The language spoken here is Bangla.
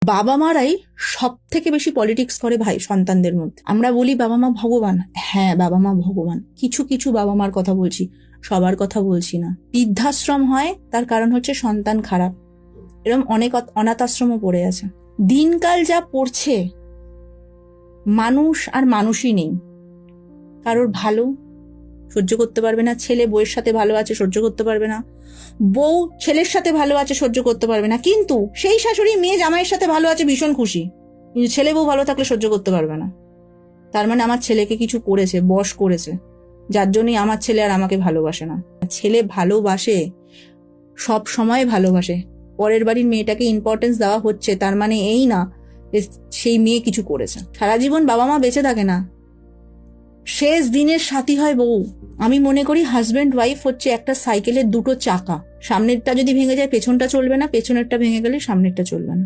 বাবা মারাই সব থেকে বেশি পলিটিক্স করে ভাই সন্তানদের মধ্যে। আমরা বলি বাবা মা ভগবান, হ্যাঁ বাবা মা ভগবান, কিছু কিছু বাবা মার কথা বলছি, সবার কথা বলছি না। বৃদ্ধাশ্রম হয় তার কারণ হচ্ছে সন্তান খারাপ, এরকম অনেক অনাথ আশ্রমও পড়ে আছে। দিনকাল যা পড়ছে, মানুষ আর মানুষই নেই। কারোর ভালো সহ্য করতে পারবে না, ছেলে বউয়ের সাথে ভালো আছে সহ্য করতে পারবে না, বউ ছেলের সাথে ভালো আছে সহ্য করতে পারবে না, কিন্তু সেই শাশুড়ি মেয়ে জামাইয়ের সাথে ভালো আছে ভীষণ খুশি, কিন্তু ছেলে বউ ভালো থাকলে সহ্য করতে পারবে না। তার মানে আমার ছেলেকে কিছু করেছে, বশ করেছে, যার জন্যই আমার ছেলে আর আমাকে ভালোবাসে না। ছেলে ভালোবাসে, সব সময় ভালোবাসে। পরের বাড়ির মেয়েটাকে ইম্পর্টেন্স দেওয়া হচ্ছে তার মানে এই না যে সেই মেয়ে কিছু করেছে। সারা জীবন বাবা মা বেঁচে থাকে না, শেষ দিনের সাথী হয় বউ। আমি মনে করি হাজব্যান্ড ওয়াইফ হচ্ছে একটা সাইকেলের দুটো চাকা, সামনেরটা যদি ভেঙে যায় পেছনটা চলবে না, পেছনেরটা ভেঙে গেলে সামনেরটা চলবে না।